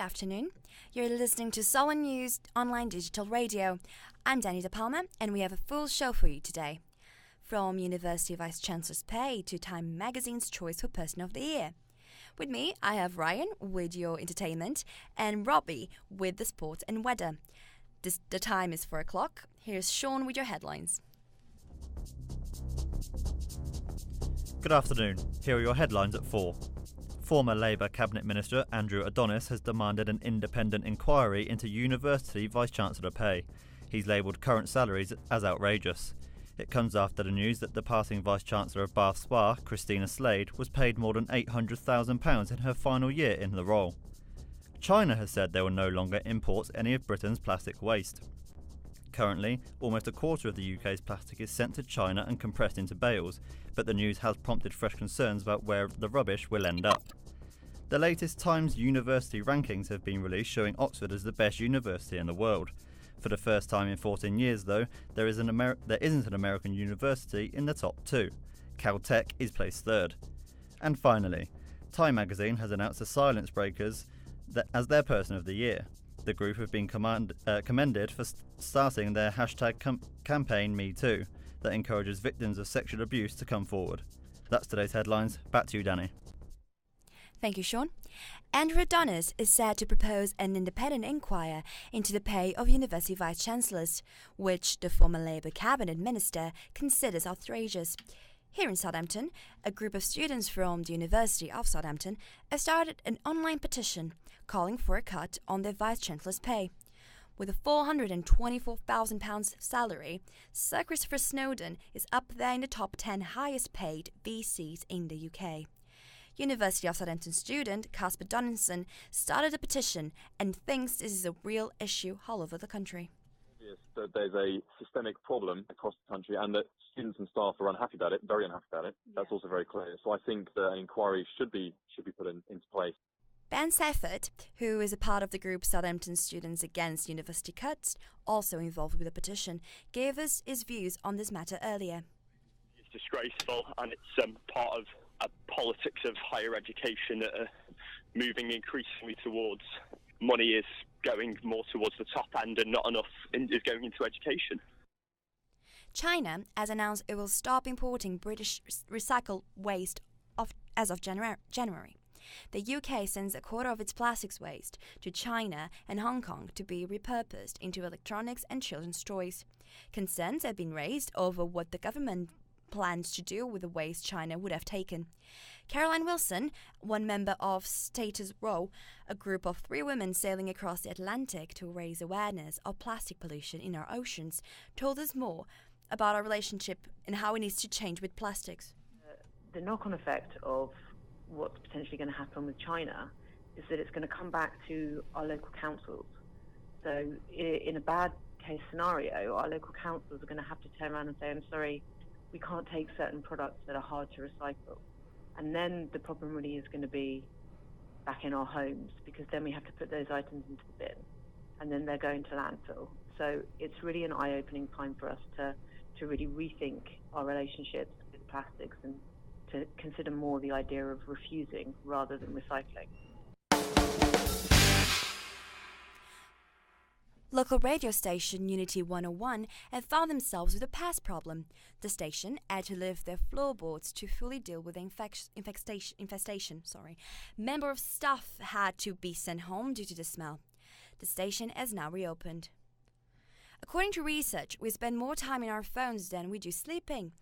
afternoon. You're listening to Solent News Online Digital Radio. I'm Daniela Palma, and we have a full show for you today. From University Vice Chancellor's Pay to Time Magazine's Choice for Person of the Year. With me, I have Ryan with your entertainment and Robbie with the sports and weather. The time is 4 o'clock. Here's Sean with your headlines. Good afternoon. Here are your headlines at 4. Former Labour Cabinet Minister Andrew Adonis has demanded an independent inquiry into university Vice-Chancellor pay. He's labelled current salaries as outrageous. It comes after the news that departing Vice-Chancellor of Bath Spa, Christina Slade, was paid more than £800,000 in her final year in the role. China has said they will no longer import any of Britain's plastic waste. Currently, almost a quarter of the UK's plastic is sent to China and compressed into bales, but the news has prompted fresh concerns about where the rubbish will end up. The latest Times university rankings have been released showing Oxford as the best university in the world. For the first time in 14 years, though, there isn't an American university in the top 2. Caltech is placed 3rd. And finally, Time Magazine has announced the Silence Breakers as their Person of the Year. The group have been commended for starting their hashtag campaign #MeToo that encourages victims of sexual abuse to come forward. That's today's headlines. Back to you, Danny. Thank you, Sean. Andrew Adonis is said to propose an independent inquiry into the pay of university vice-chancellors, which the former Labour cabinet minister considers outrageous. Here in Southampton, a group of students from the University of Southampton have started an online petition calling for a cut on their vice-chancellor's pay. With a £424,000 salary, Sir Christopher Snowdon is up there in the top 10 highest paid VCs in the UK. University of Southampton student Casper Donaldson started a petition and thinks this is a real issue all over the country. Yes, that there's a systemic problem across the country and that students and staff are unhappy about it, very unhappy about it. That's also very clear. So I think that an inquiry should be put into place. Ben Safford, who is a part of the group Southampton Students Against University Cuts, also involved with the petition, gave us his views on this matter earlier. It's disgraceful and it's part of a politics of higher education that are moving increasingly towards money is going more towards the top end and not enough is going into education. China has announced it will stop importing British recycled waste as of January. The UK sends a quarter of its plastics waste to China and Hong Kong to be repurposed into electronics and children's toys. Concerns have been raised over what the government plans to do with the waste China would have taken. Caroline Wilson, one member of Status Row, a group of 3 women sailing across the Atlantic to raise awareness of plastic pollution in our oceans, told us more about our relationship and how it needs to change with plastics. The knock-on effect of what's potentially going to happen with China is that it's going to come back to our local councils. So in a bad case scenario, our local councils are going to have to turn around and say, I'm sorry, we can't take certain products that are hard to recycle. And then the problem really is going to be back in our homes, because then we have to put those items into the bin and then they're going to landfill. So it's really an eye-opening time for us to really rethink our relationships with plastics and to consider more the idea of refusing rather than recycling. Local radio station Unity 101 have found themselves with a pest problem. The station had to lift their floorboards to fully deal with the infestation. Member of staff had to be sent home due to the smell. The station has now reopened. According to research, we spend more time in our phones than we do sleeping.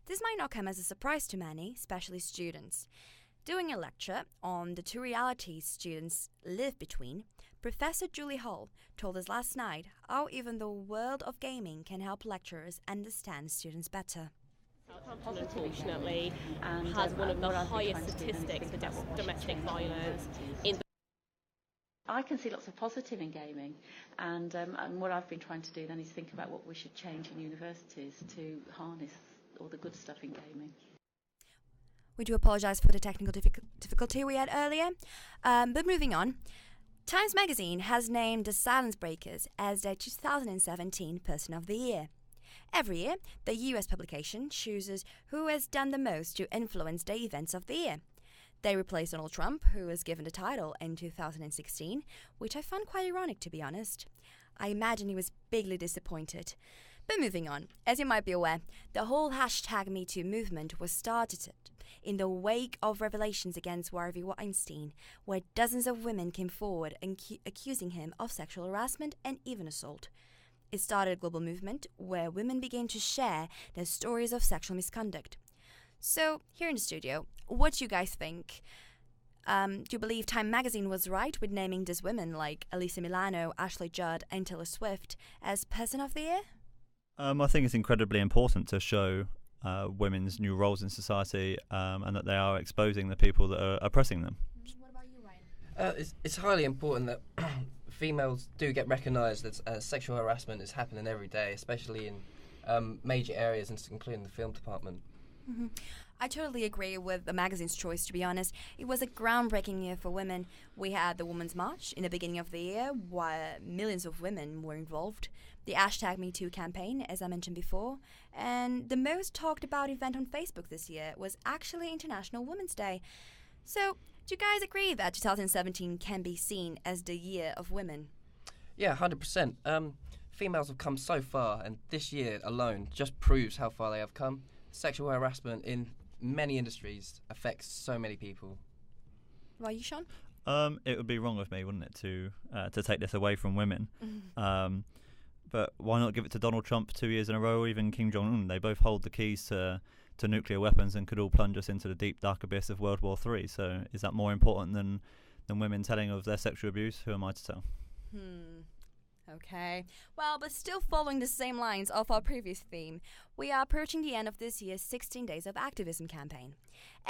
This might not come as a surprise to many, especially students. Doing a lecture on the 2 realities students live between, Professor Julie Hall told us last night how even the world of gaming can help lecturers understand students better. Southampton, unfortunately, has one of the highest statistics for domestic violence in the I can see lots of positive in gaming, and what I've been trying to do then is think about what we should change in universities to harness all the good stuff in gaming. We do apologise for the technical difficulty we had earlier, but moving on. Times Magazine has named the Silence Breakers as their 2017 Person of the Year. Every year, the US publication chooses who has done the most to influence the events of the year. They replaced Donald Trump, who was given the title in 2016, which I found quite ironic, to be honest. I imagine he was bigly disappointed. But moving on, as you might be aware, the whole hashtag #MeToo movement was started in the wake of revelations against Harvey Weinstein, where dozens of women came forward accusing him of sexual harassment and even assault. It started a global movement where women began to share their stories of sexual misconduct. So, here in the studio, what do you guys think? Do you believe Time magazine was right with naming these women like Alyssa Milano, Ashley Judd, and Taylor Swift as Person of the Year? I think it's incredibly important to show women's new roles in society and that they are exposing the people that are oppressing them. What about you, Ryan? It's highly important that females do get recognised as sexual harassment is happening every day, especially in major areas, including the film department. Mm-hmm. I totally agree with the magazine's choice, to be honest. It was a groundbreaking year for women. We had the Women's March in the beginning of the year, where millions of women were involved. The hashtag #MeToo campaign, as I mentioned before. And the most talked about event on Facebook this year was actually International Women's Day. So, do you guys agree that 2017 can be seen as the year of women? Yeah, 100%. Females have come so far, and this year alone just proves how far they have come. Sexual harassment in many industries affects so many people. Why you, Sean? It would be wrong of me, wouldn't it, to take this away from women? But why not give it to Donald Trump 2 years in a row, or even Kim Jong-un? They both hold the keys to nuclear weapons and could all plunge us into the deep, dark abyss of World War III. So is that more important than women telling of their sexual abuse? Who am I to tell? Okay. Well, but still following the same lines of our previous theme, we are approaching the end of this year's 16 Days of Activism campaign.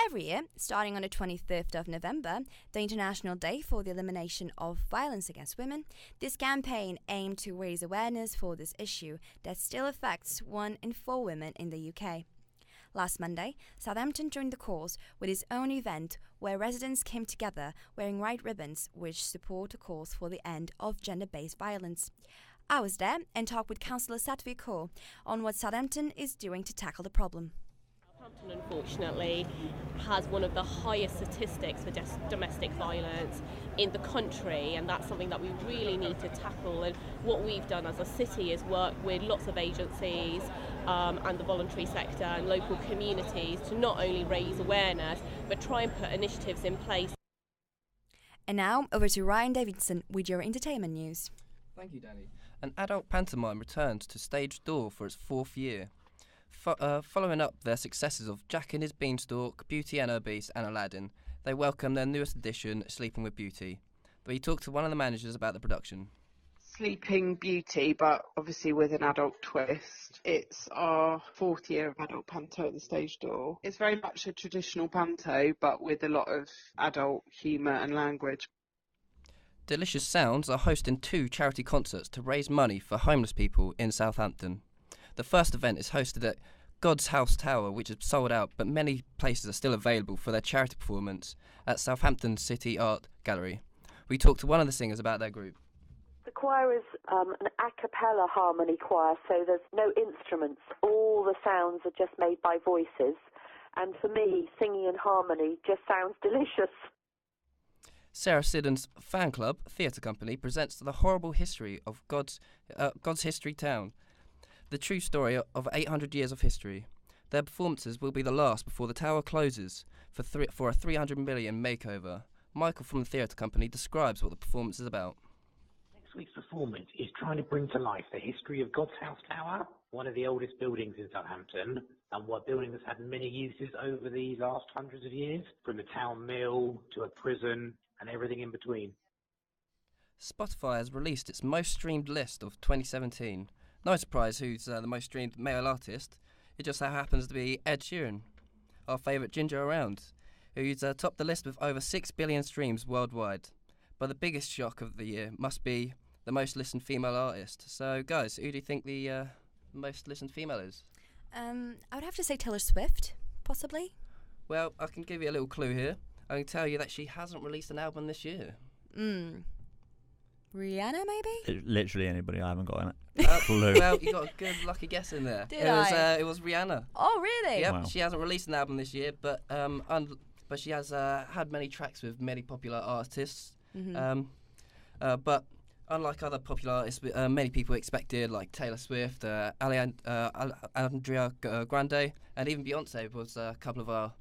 Every year, starting on the 25th of November, the International Day for the Elimination of Violence Against Women, this campaign aimed to raise awareness for this issue that still affects 1 in 4 women in the UK. Last Monday, Southampton joined the cause with its own event where residents came together wearing white ribbons which support the calls for the end of gender-based violence. I was there and talked with Councillor Satvir Kaur on what Southampton is doing to tackle the problem. Southampton, unfortunately, has one of the highest statistics for domestic violence in the country, and that's something that we really need to tackle. And what we've done as a city is work with lots of agencies and the voluntary sector and local communities to not only raise awareness but try and put initiatives in place. And now over to Ryan Davidson with your entertainment news. Thank you, Danny. An adult pantomime returns to stage door for its 4th year. Following up their successes of Jack and His Beanstalk, Beauty and her Beast and Aladdin, they welcome their newest edition, Sleeping with Beauty. We talked to one of the managers about the production. Sleeping Beauty, but obviously with an adult twist. It's our 4th year of adult panto at the stage door. It's very much a traditional panto, but with a lot of adult humour and language. Delicious Sounds are hosting 2 charity concerts to raise money for homeless people in Southampton. The first event is hosted at God's House Tower, which is sold out, but many places are still available for their charity performance at Southampton City Art Gallery. We talked to one of the singers about their group. The choir is an a cappella harmony choir, so there's no instruments. All the sounds are just made by voices. And for me, singing in harmony just sounds delicious. Sarah Siddon's fan club, theatre company, presents the horrible history of God's History Town, the true story of 800 years of history. Their performances will be the last before the tower closes for a 300 million makeover. Michael from the theatre company describes what the performance is about. Next week's performance is trying to bring to life the history of God's House Tower, one of the oldest buildings in Southampton, and what building has had many uses over the last hundreds of years, from the town mill to a prison and everything in between. Spotify has released its most streamed list of 2017. No surprise who's the most streamed male artist. It just so happens to be Ed Sheeran, our favourite ginger around, who's topped the list with over 6 billion streams worldwide. But the biggest shock of the year must be the most listened female artist. So, guys, who do you think the most listened female is? I would have to say Taylor Swift, possibly. Well, I can give you a little clue here. I can tell you that she hasn't released an album this year. Rihanna, maybe? Literally anybody. I haven't got a clue. Well, you got a good lucky guess in there. Did I? It was Rihanna. Oh, really? Yep, wow. She hasn't released an album this year, but but she has had many tracks with many popular artists. Mm-hmm. But unlike other popular artists, many people expected, like Taylor Swift, Andrea Grande, and even Beyonce was a couple of our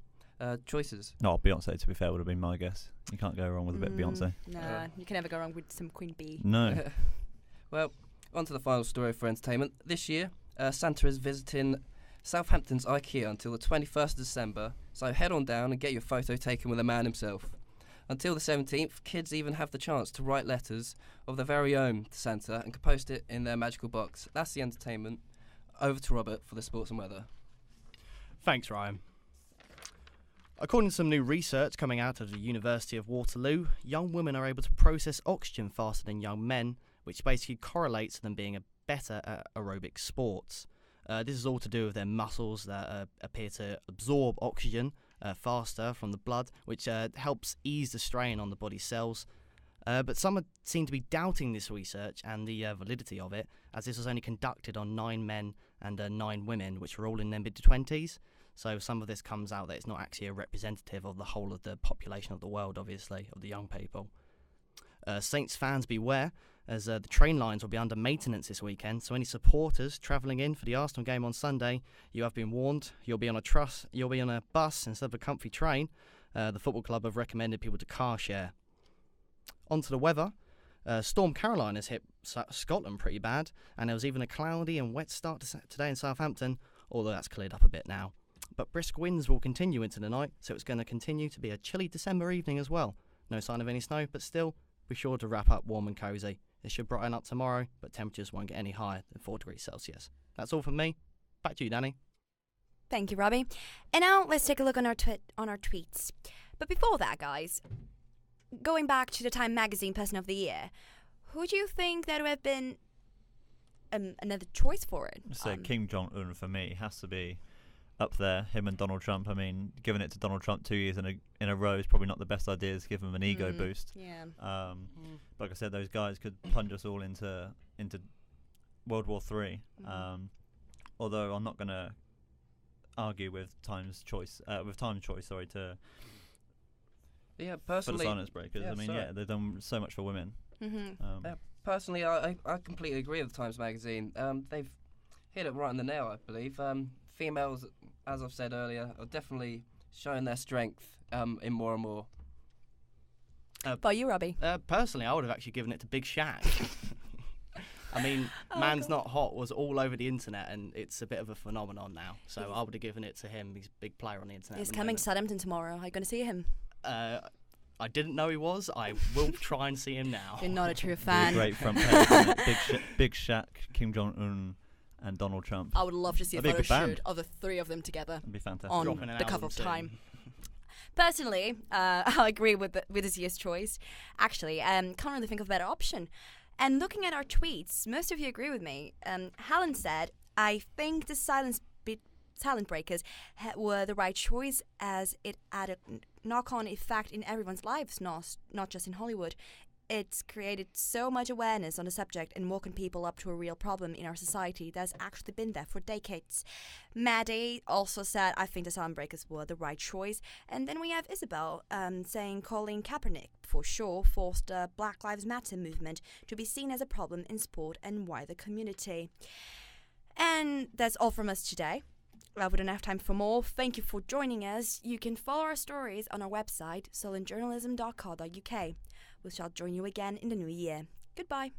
choices. No, Beyonce, to be fair, would have been my guess. You can't go wrong with a bit of Beyonce. Nah, you can never go wrong with some Queen Bee. No. Well, on to the final story for entertainment. This year, Santa is visiting Southampton's IKEA until the 21st of December, so head on down and get your photo taken with the man himself. Until the 17th, kids even have the chance to write letters of their very own to Santa and can post it in their magical box. That's the entertainment. Over to Robert for the sports and weather. Thanks, Ryan. According to some new research coming out of the University of Waterloo, young women are able to process oxygen faster than young men, which basically correlates to them being better at aerobic sports. This is all to do with their muscles that appear to absorb oxygen faster from the blood, which helps ease the strain on the body's cells. But some seem to be doubting this research and the validity of it, as this was only conducted on 9 men and 9 women, which were all in their mid-20s. So some of this comes out that it's not actually a representative of the whole of the population of the world, obviously, of the young people. Saints fans beware, as the train lines will be under maintenance this weekend, so any supporters travelling in for the Arsenal game on Sunday, you have been warned. You'll be on a bus instead of a comfy train. The football club have recommended people to car share. On to the weather. Storm Caroline has hit Scotland pretty bad, and there was even a cloudy and wet start today in Southampton, although that's cleared up a bit now. But brisk winds will continue into the night, so it's going to continue to be a chilly December evening as well. No sign of any snow, but still, be sure to wrap up warm and cosy. It should brighten up tomorrow, but temperatures won't get any higher than 4 degrees Celsius. That's all from me. Back to you, Danny. Thank you, Robbie. And now let's take a look on our tweets. But before that, guys, going back to the Time Magazine Person of the Year, who do you think that would have been another choice for it? So Kim Jong-un for me has to be up there, him and Donald Trump. I mean, giving it to Donald Trump 2 years in a row is probably not the best idea to give him an ego boost. Yeah. Like I said, those guys could plunge us all into World War III. Although I'm not going to argue with Time's choice. To personally, for the silence breakers. They've done so much for women. Personally, I completely agree with Times Magazine. They've hit it right on the nail, I believe. Females, as I've said earlier, are definitely showing their strength in more and more. But you, Robbie? Personally, I would have actually given it to Big Shaq. I mean, Man's Not Hot was all over the internet, and it's a bit of a phenomenon now. So I would have given it to him. He's a big player on the internet. He's coming to Southampton tomorrow. Are you going to see him? I didn't know he was. I will try and see him now. You're not a true fan. Great front page. Big Shaq, Kim Jong-un, and Donald Trump. I would love to see a photo shoot of the 3 of them together. That'd be fantastic. On the cover of Time. Personally, I agree with this year's choice. Actually, can't really think of a better option. And looking at our tweets, most of you agree with me. Helen said, I think the silent breakers were the right choice, as it added knock-on effect in everyone's lives, not just in Hollywood. It's created so much awareness on the subject and woken people up to a real problem in our society that's actually been there for decades. Maddie also said, I think the silent breakers were the right choice. And then we have Isabel saying Colin Kaepernick, for sure, forced the Black Lives Matter movement to be seen as a problem in sport and wider community. And that's all from us today. We don't have time for more. Thank you for joining us. You can follow our stories on our website, solentjournalism.co.uk. We shall join you again in the new year. Goodbye.